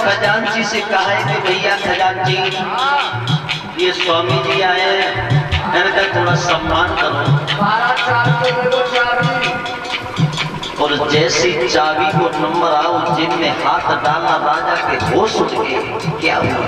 खजांची से कहा है कि भैया खजांची, ये स्वामी जी आए हैं, इनका थोड़ा सम्मान करो। और जैसी चाबी को नंबर आओ, जेब में हाथ डालना, राजा के होश उड़ गए। क्या हुआ?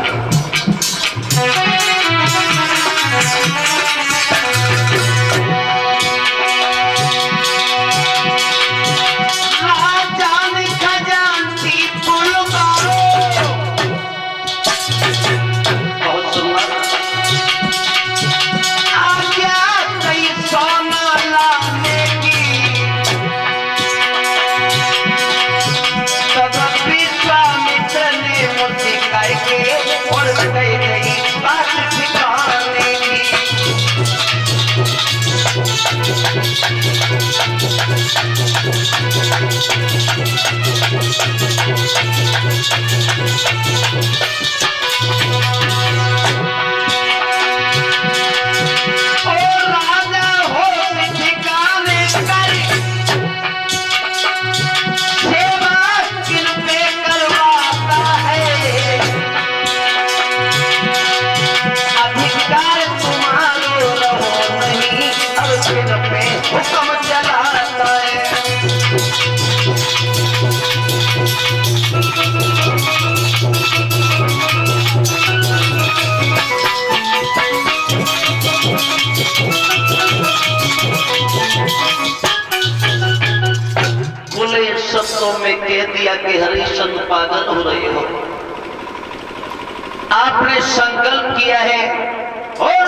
में कह दिया कि हरिश्चंद्र पागल हो रहे हो, आपने संकल्प किया है और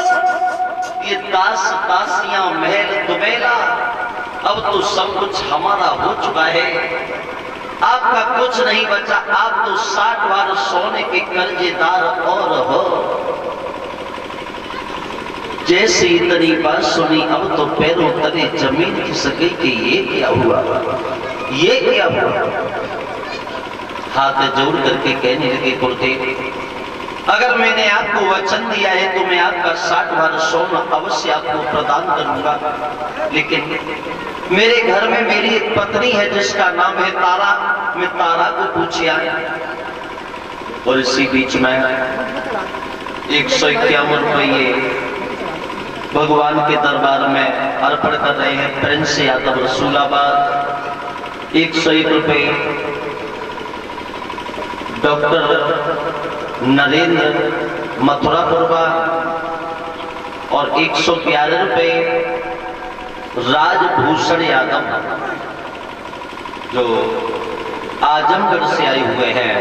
ये दास दासियां महल दुबेला, अब तो सब कुछ हमारा हो चुका है, आपका कुछ नहीं बचा, आप तो 60 बार सोने के कर्जेदार और हो। जैसे इतनी बात सुनी, अब तो पैरों तले जमीन खिसक गई कि ये क्या हुआ, ये क्या हुआ। हाथ जोड़ करके कहने लगे, गुरुदेव अगर मैंने आपको वचन दिया है तो मैं आपका 60 बार सोना अवश्य आपको प्रदान करूंगा, लेकिन मेरे घर में मेरी एक पत्नी है जिसका नाम है तारा, मैं तारा को पूछे आया। और इसी बीच में 151 रुपये भगवान के दरबार में अर्पण कर रहे हैं प्रिंस यादव रसूलाबाद, 101 रुपये डॉक्टर नरेंद्र मथुरापुरवा और 111 रुपये राजभूषण यादव जो आजमगढ़ से आए हुए हैं।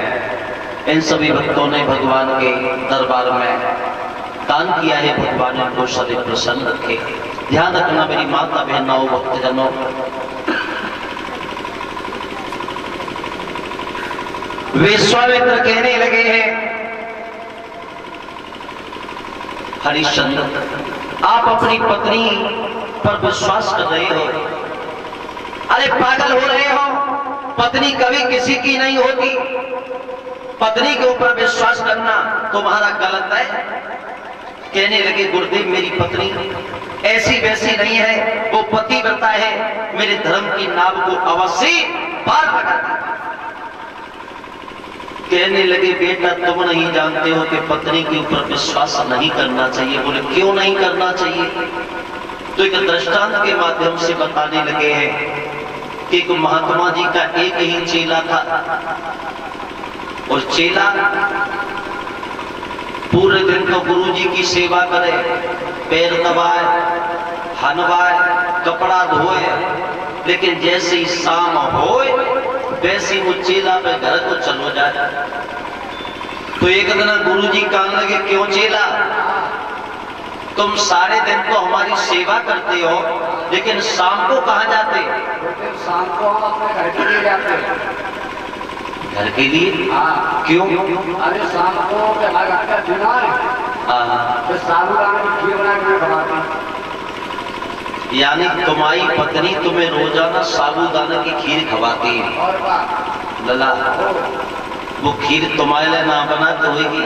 इन सभी भक्तों ने भगवान के दरबार में दान किया है। भगवान इनको सदैव प्रसन्न रखे। ध्यान रखना मेरी माता बहनों भक्तजनों, विश्वामित्र कहने लगे हैं, हरिश्चंद्र आप अपनी पत्नी पर विश्वास कर रहे हो, अरे पागल हो रहे हो, पत्नी कभी किसी की नहीं होती, पत्नी के ऊपर विश्वास करना तुम्हारा गलत है। कहने लगे, गुरुदेव मेरी पत्नी ऐसी वैसी नहीं है, वो पतिव्रता है, मेरे धर्म की नाव को अवश्य पार लगाती। कहने लगे, बेटा तुम नहीं जानते हो कि पत्नी के ऊपर विश्वास नहीं करना चाहिए। बोले क्यों नहीं करना चाहिए? तो एक दृष्टांत के माध्यम से बताने लगे हैं कि एक महात्मा जी का एक ही चेला था और चेला पूरे दिन तो गुरु जी की सेवा करे, पैर दबाए, हनवाए, कपड़ा धोए, लेकिन जैसे ही शाम होए वैसे वो चेला पे घर को चलो जाए। तो एक दिन गुरु जी कहने लगे, क्यों चेला तुम सारे दिन तो हमारी सेवा करते हो, लेकिन शाम को कहाँ जाते? शाम को हम अपने घर के लिए जाते हैं। घर के लिए? क्यों? अरे शाम को हमारे घर का बीमार है, तो साबूदाना की खीर बना के खिलाते हैं। यानी तुम्हारी पत्नी तुम्हें रोजाना साबूदाना की खीर खवाती है। लला वो खीर तुम्हारे लिए ना बनाते होगी,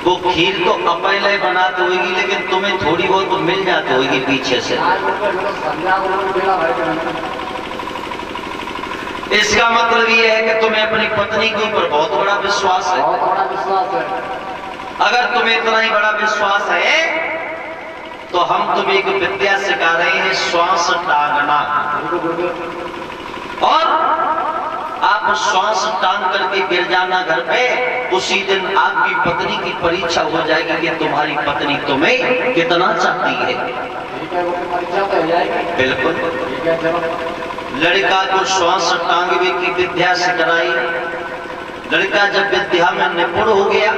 वो खीर तो अपने लिए बनाते होगी, लेकिन तुम्हें थोड़ी बहुत मिल जाती होगी पीछे से। इसका मतलब ये है कि तुम्हें अपनी पत्नी के ऊपर बहुत बड़ा विश्वास है। बहुत बड़ा विश्वास है। अगर तुम्हें इतना ही बड़ा विश्वास है तो हम तुम्हें एक विद्या सिखा रहे हैं, श्वास टांगना। और आप श्वास टांग करके गिर जाना घर पे, उसी दिन आपकी पत्नी की परीक्षा हो जाएगी कि तुम्हारी पत्नी तुम्हें कितना चाहती है। ठीक है, वो परीक्षा तो हो जाएगी। बिल्कुल। ठीक है, चलो। लड़का को श्वास टांगने की विद्या सिखाई। लड़का जब विद्या में निपुण हो गया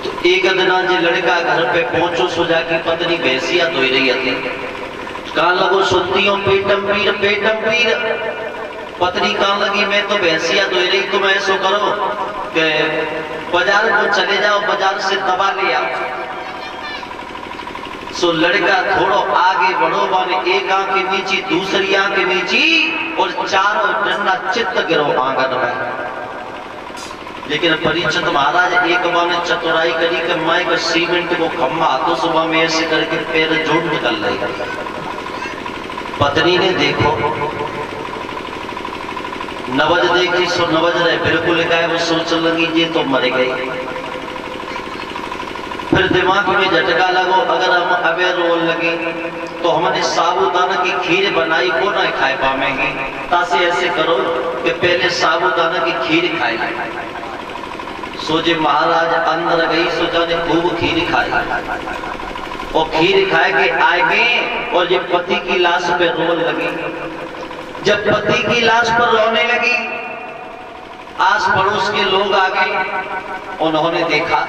तो एक दिना जो लड़का घर पे पहुंचो सुजा की पत्नी भैंसिया धोई रही थी। कहा लगो सुनती हो पेटम पीर पेटम पीर। पत्नी कहा लगी मैं तो भैंसिया धोई रही, तुम ऐसा करो कि बाजार को चले जाओ, बाजार से दवा ले आओ। सो लड़का थोड़ो आगे बढ़ो, माने एक आंख के नीचे दूसरी आंख के नीचे और चारों डंडा चित्त गिरो आंगन में। लेकिन परीक्षित महाराज एक बार ने चतुराई करी कि मैं को सीमेंट को खम्मा तो सुबह में ऐसे करके पैर जोड़ निकल रही। पत्नी ने देखो नवज देखी, सो नवज रहे बिल्कुल गए। वो सोच लगी ये तो मर गई। फिर दिमाग में झटका लगो, अगर हम अबे रोल लगे तो हमने साबूदाना की खीर बनाई वो ना खाए पाएंगे। तासे ऐसे करो कि पहले साबूदाना की खीर खाए। सोचे महाराज अंदर गई, सोचा ने खूब खीर खाई और खीर खाए के आए गए और ये पति की लाश पे रोने लगी। जब पति की लाश पर रोने लगी, आस पड़ोस के लोग आ गए। उन्होंने देखा,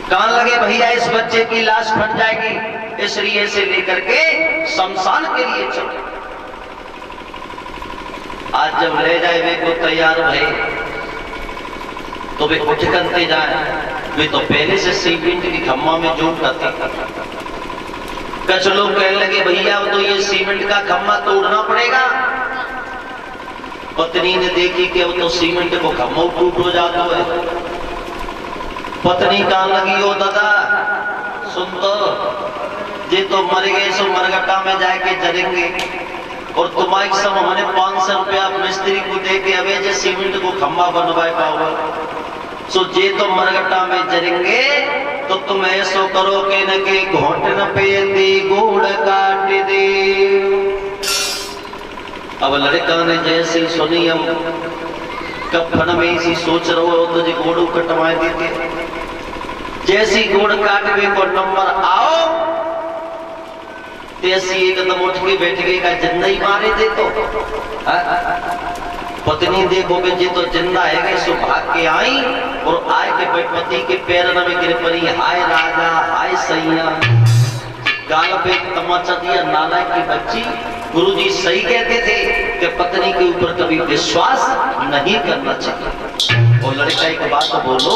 कहने लगे भैया इस बच्चे की लाश फट जाएगी, इसलिए से लेकर के शमशान के लिए चले। आज जब ले जाए वे को तैयार भले तो वे उठ करते जाए। वे तो पहले से सीमेंट की खम्मा में जोड़ करते। कुछ लोग कहने लगे भैया तो ये सीमेंट का खम्मा तोड़ना पड़ेगा। पत्नी ने देखी कि वो तो सीमेंट को खम्मा टूट हो जाता है। पत्नी कहने लगी ओ दादा सुन तो, ये तो मर गए सो मरघटा में जाके जरेंगे और तुम्हारे सब हमने 500 रुपया मिस्त्री को दे के अबे जे सीमेंट को खम्मा बनवाए पाओगे। सो जे तो मरघटा में जरेंगे तो तुम ऐसो करो के न के घोटन पे दे गोड़ काट दे। अब लड़का ने जैसे सुनी, हम कफन में इसी सोच रहे हो तो जी गोड़ कटवाए देते। जैसी गोड़ काटवे को नंबर आओ तैसी एकदम उठ के बैठ गई का जिंदा ही मारे दे तो। पत्नी देखोगे जी तो जिंदा है, सो भाग के आई और आए के पति के पैर में गिर पड़ी। हाय राजा हाय सैया, गाल पे तमाचा दिया नालायक की बच्ची। गुरुजी सही कहते थे कि पत्नी के ऊपर कभी विश्वास नहीं करना चाहिए। और लड़का एक बात तो बोलो,